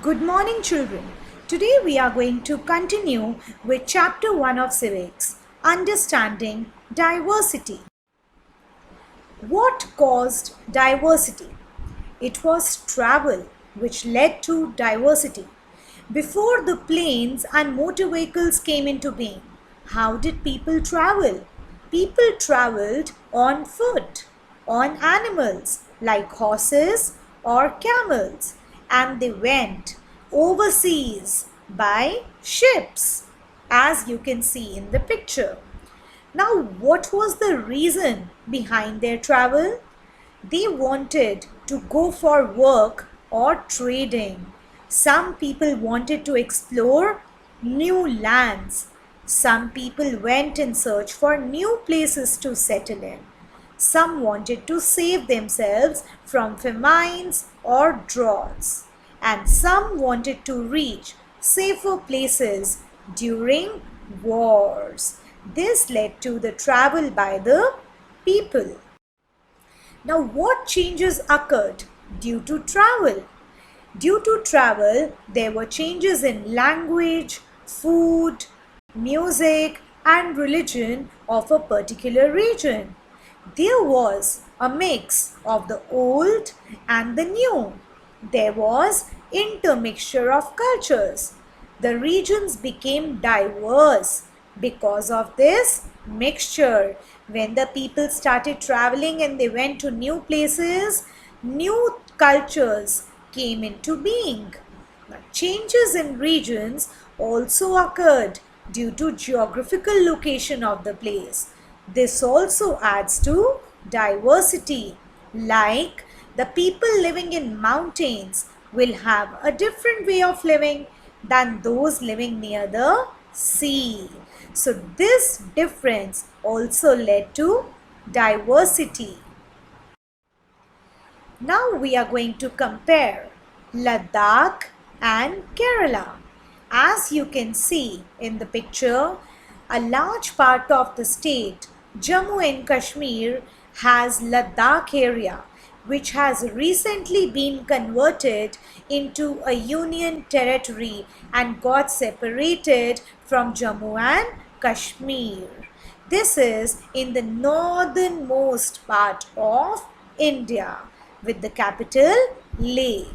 Good morning, children. Today we are going to continue with chapter 1 of Civics, Understanding Diversity. What caused diversity? It was travel which led to diversity. Before the planes and motor vehicles came into being, how did people travel? People traveled on foot, on animals like horses or camels, and they went overseas by ships, as you can see in the picture. Now, what was the reason behind their travel? They wanted to go for work or trading. Some people wanted to explore new lands. Some people went in search for new places to settle in. Some wanted to save themselves from famines or droughts. And some wanted to reach safer places during wars. This led to the travel by the people. Now, what changes occurred due to travel? Due to travel, there were changes in language, food, music, and religion of a particular region. There was a mix of the old and the new. There was intermixture of cultures. The regions became diverse because of this mixture. When the people started traveling and they went to new places, new cultures came into being. Now, changes in regions also occurred due to geographical location of the place. This also adds to diversity. Like the people living in mountains will have a different way of living than those living near the sea. So this difference also led to diversity. Now we are going to compare Ladakh and Kerala. As you can see in the picture, a large part of the state, Jammu and Kashmir, has Ladakh area, which has recently been converted into a union territory and got separated from Jammu and Kashmir. This is in the northernmost part of India with the capital Leh.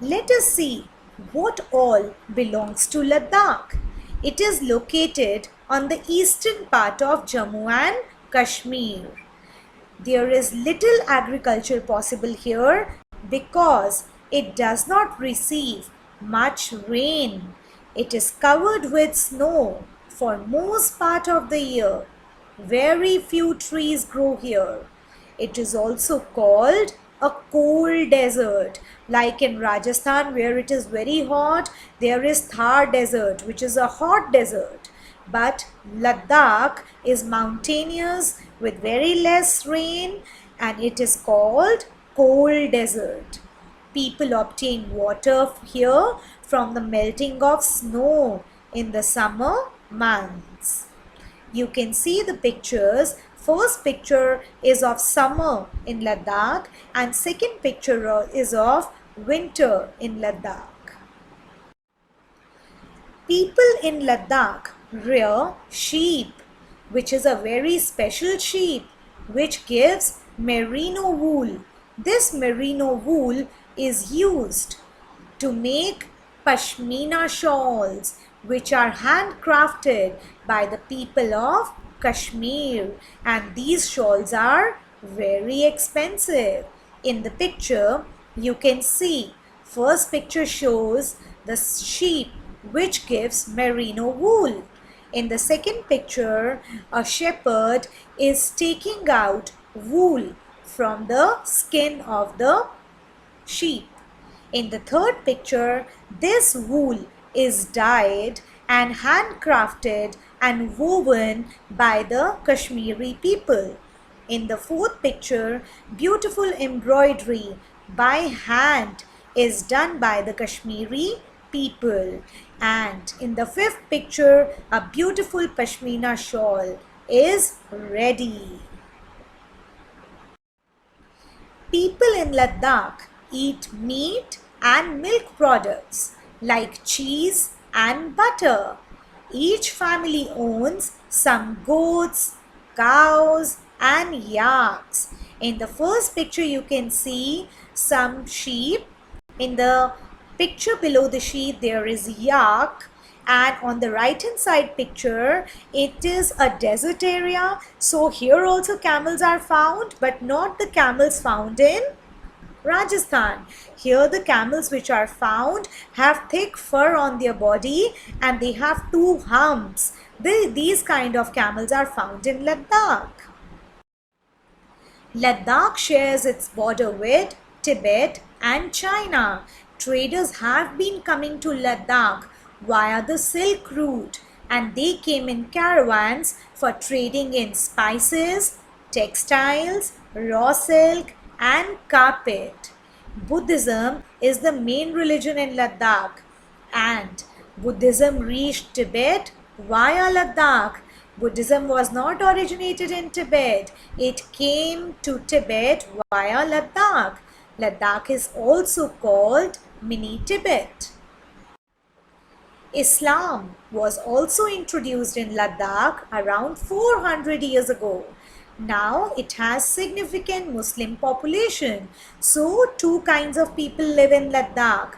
Let us see what all belongs to Ladakh. It is located on the eastern part of Jammu and Kashmir. There is little agriculture possible here because it does not receive much rain. It is covered with snow for most part of the year. Very few trees grow here. It is also called a cold desert. Like in Rajasthan, where it is very hot, there is Thar desert, which is a hot desert. But Ladakh is mountainous with very less rain, and it is called cold desert. People obtain water here from the melting of snow in the summer months. You can see the pictures. First picture is of summer in Ladakh and second picture is of winter in Ladakh. People in Ladakh rear sheep, which is a very special sheep which gives merino wool. This merino wool is used to make pashmina shawls, which are handcrafted by the people of Kashmir, and these shawls are very expensive. In the picture you can see, first picture shows the sheep which gives merino wool. In the second picture, a shepherd is taking out wool from the skin of the sheep. In the third picture, this wool is dyed and handcrafted and woven by the Kashmiri people. In the fourth picture, beautiful embroidery by hand is done by the Kashmiri people. And in the fifth picture, a beautiful pashmina shawl is ready. People in Ladakh eat meat and milk products like cheese and butter. Each family owns some goats, cows, and yaks. In the first picture, you can see some sheep. In the picture below the sheep, there is yak. And on the right hand side picture, it is a desert area. So here also camels are found, but not the camels found in Rajasthan. Here the camels which are found have thick fur on their body and they have two humps. These kind of camels are found in Ladakh. Ladakh shares its border with Tibet and China. Traders have been coming to Ladakh via the Silk Route and they came in caravans for trading in spices, textiles, raw silk and carpet. Buddhism is the main religion in Ladakh and Buddhism reached Tibet via Ladakh. Buddhism was not originated in Tibet. It came to Tibet via Ladakh. Ladakh is also called Mini Tibet. Islam was also introduced in Ladakh around 400 years ago. Now it has significant Muslim population. So two kinds of people live in Ladakh,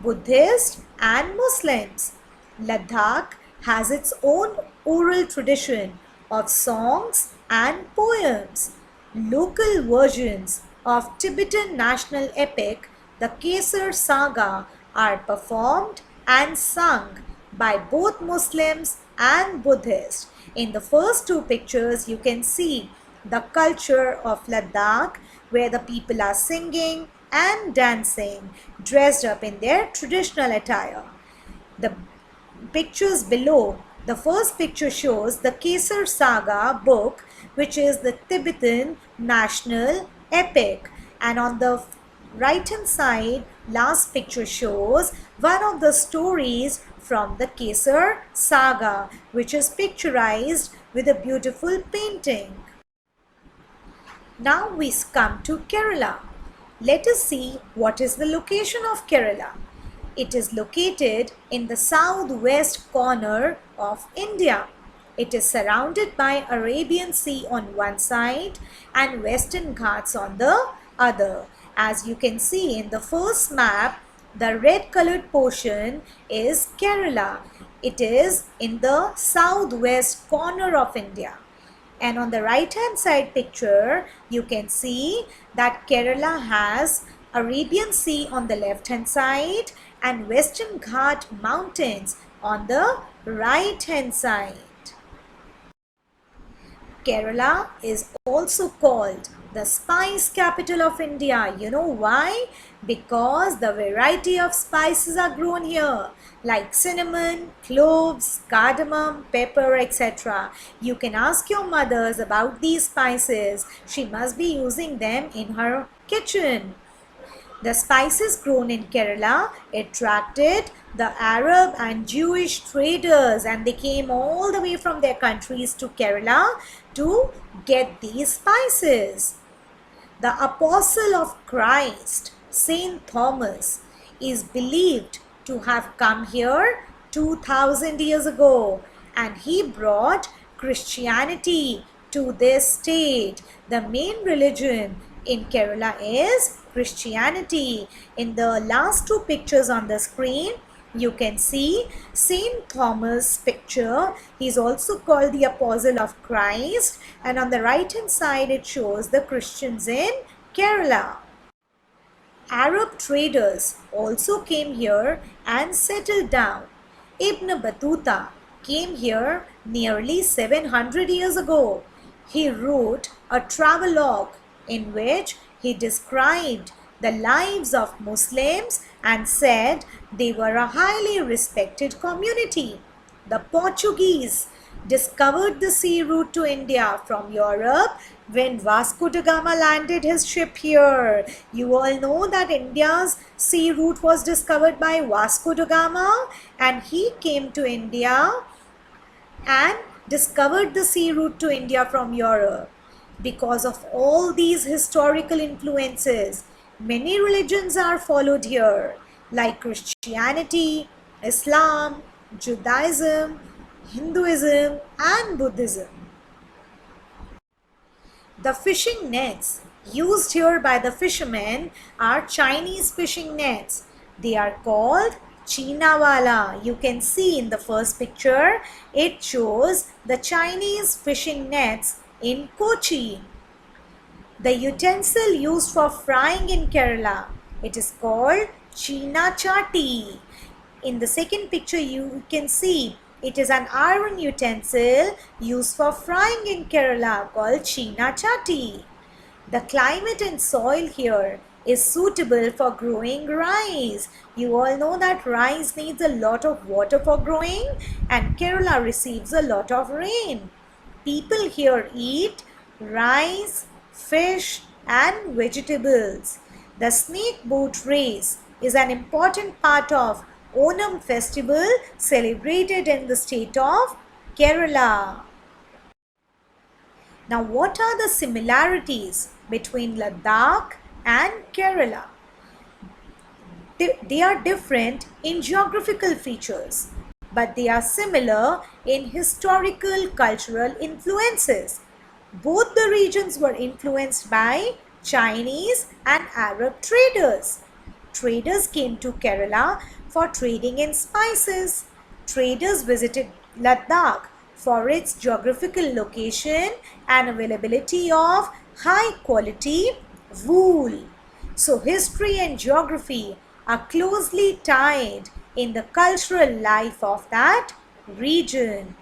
Buddhists and Muslims. Ladakh has its own oral tradition of songs and poems. Local versions of Tibetan national epic, the Kesar Saga, are performed and sung by both Muslims and Buddhists. In the first two pictures, you can see the culture of Ladakh where the people are singing and dancing, dressed up in their traditional attire. The pictures below, the first picture shows the Kesar Saga book, which is the Tibetan national epic, and on the right hand side, last picture shows one of the stories from the Kesar Saga, which is picturized with a beautiful painting. Now we come to Kerala. Let us see what is the location of Kerala. It is located in the southwest corner of India. It is surrounded by Arabian Sea on one side and Western Ghats on the other. As you can see in the first map, the red colored portion is Kerala. It is in the southwest corner of India. And on the right hand side picture, you can see that Kerala has Arabian Sea on the left hand side and Western Ghat mountains on the right hand side. Kerala is also called the spice capital of India. You know why? Because the variety of spices are grown here, like cinnamon, cloves, cardamom, pepper, etc. You can ask your mothers about these spices. She must be using them in her kitchen. The spices grown in Kerala attracted the Arab and Jewish traders, and they came all the way from their countries to Kerala to get these spices. The apostle of Christ, Saint Thomas, is believed to have come here 2000 years ago, and he brought Christianity to this state. The main religion in Kerala is Christianity. In the last two pictures on the screen, you can see Saint Thomas picture. He is also called the Apostle of Christ, and on the right hand side it shows the Christians in Kerala. Arab traders also came here and settled down. Ibn Battuta came here nearly 700 years ago. He wrote a travelogue in which he described the lives of Muslims and said they were a highly respected community. The Portuguese discovered the sea route to India from Europe when Vasco da Gama landed his ship here. You all know that India's sea route was discovered by Vasco da Gama, and he came to India and discovered the sea route to India from Europe. Because of all these historical influences, Many religions are followed here, like Christianity, Islam, Judaism, Hinduism, and Buddhism. The fishing nets used here by the fishermen are Chinese fishing nets. They are called Chinawala. You can see in the first picture, it shows the Chinese fishing nets in Kochi. The utensil used for frying in Kerala, it is called China Chatti. In the second picture you can see it is an iron utensil used for frying in Kerala called China Chatti. The climate and soil here is suitable for growing rice. You all know that rice needs a lot of water for growing and Kerala receives a lot of rain. People here eat rice, fish and vegetables. The snake boat race is an important part of Onam festival celebrated in the state of Kerala. Now, what are the similarities between Ladakh and Kerala? They are different in geographical features, but they are similar in historical cultural influences. Both the regions were influenced by Chinese and Arab traders. Traders came to Kerala for trading in spices. Traders visited Ladakh for its geographical location and availability of high quality wool. So history and geography are closely tied in the cultural life of that region.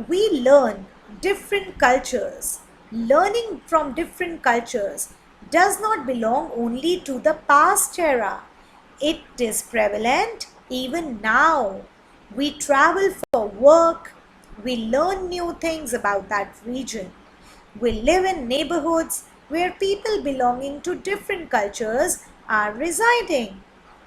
We learn different cultures. Learning from different cultures does not belong only to the past era. It is prevalent even now. We travel for work. We learn new things about that region. We live in neighborhoods where people belonging to different cultures are residing.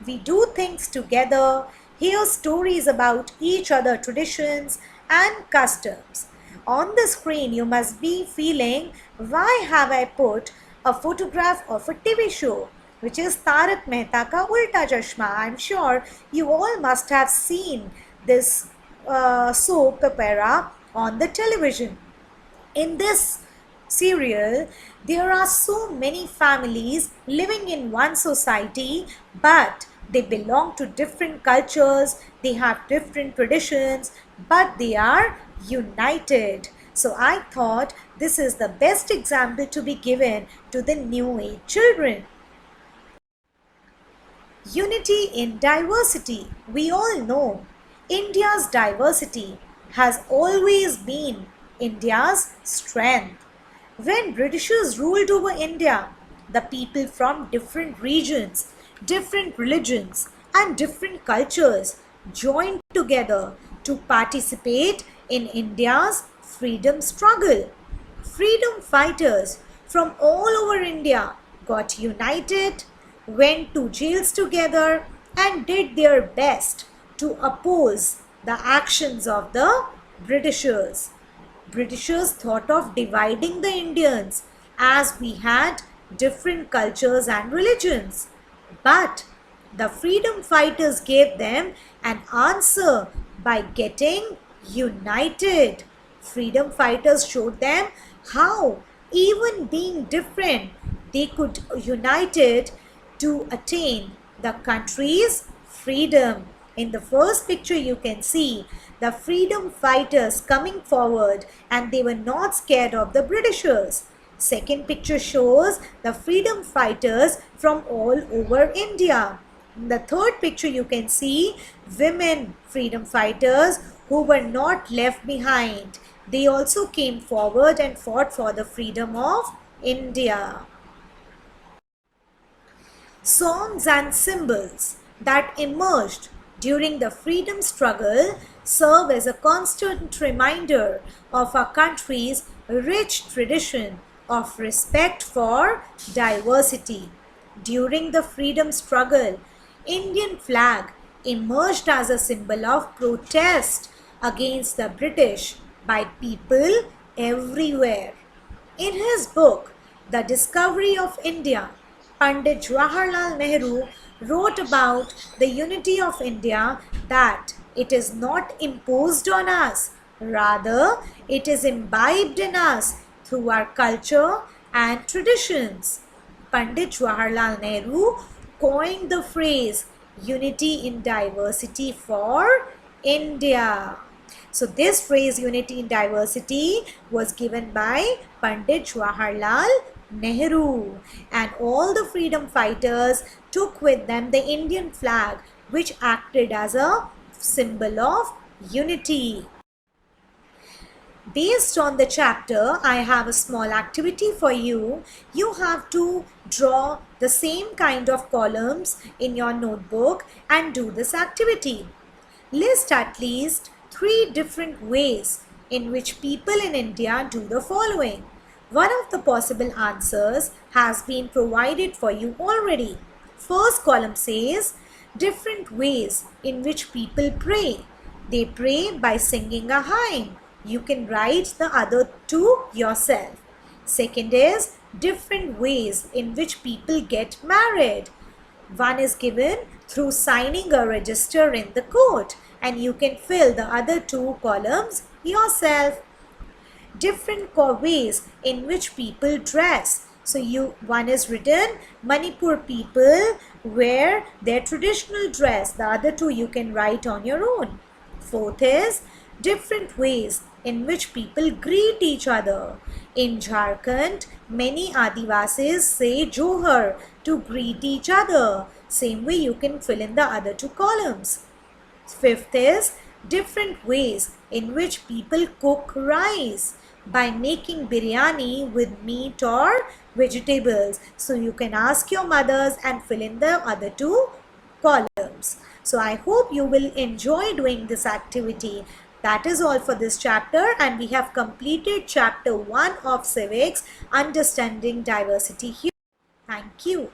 We do things together, hear stories about each other traditions and customs. On the screen you must be feeling, why have I put a photograph of a TV show which is Tarak Mehta Ka Ulta Chashma. I'm sure you all must have seen this soap opera on the television. In this serial, there are so many families living in one society, but they belong to different cultures, they have different traditions, but they are united. So I thought this is the best example to be given to the new age children. Unity in diversity. We all know India's diversity has always been India's strength. When Britishers ruled over India, the people from different regions, different religions and different cultures joined together to participate in India's freedom struggle. Freedom fighters from all over India got united, went to jails together and did their best to oppose the actions of the Britishers. Britishers thought of dividing the Indians as we had different cultures and religions. But the freedom fighters gave them an answer by getting united. Freedom fighters showed them how, even being different, they could united to attain the country's freedom. In the first picture you can see the freedom fighters coming forward and they were not scared of the Britishers. Second picture shows the freedom fighters from all over India. In the third picture you can see women freedom fighters who were not left behind. They also came forward and fought for the freedom of India. Songs and symbols that emerged during the freedom struggle serve as a constant reminder of our country's rich tradition of respect for diversity. During the freedom struggle, Indian flag emerged as a symbol of protest against the British by people everywhere. In his book, the discovery of India. Pandit Jawaharlal Nehru wrote about the unity of India, that it is not imposed on us, rather it is imbibed in us through our culture and traditions. Pandit Jawaharlal Nehru coined the phrase unity in diversity for India. So this phrase unity in diversity was given by Pandit Jawaharlal Nehru, and all the freedom fighters took with them the Indian flag, which acted as a symbol of unity. Based on the chapter, I have a small activity for you. You have to draw the same kind of columns in your notebook and do this activity. List at least 3 different ways in which people in India do the following. One of the possible answers has been provided for you already. First column says different ways in which people pray. They pray by singing a hymn. You can write the other 2 yourself. Second is different ways in which people get married. One is given through signing a register in the court, and you can fill the other 2 columns yourself. Different ways in which people dress. So one is written Manipur people wear their traditional dress. The other 2 you can write on your own. Fourth is different ways in which people greet each other. In Jharkhand, many Adivasis say Johar to greet each other. Same way you can fill in the other 2 columns. Fifth is different ways in which people cook rice by making biryani with meat or vegetables. So you can ask your mothers and fill in the other 2 columns. So I hope you will enjoy doing this activity. That is all for this chapter, and we have completed chapter 1 of civics, understanding diversity here. Thank you.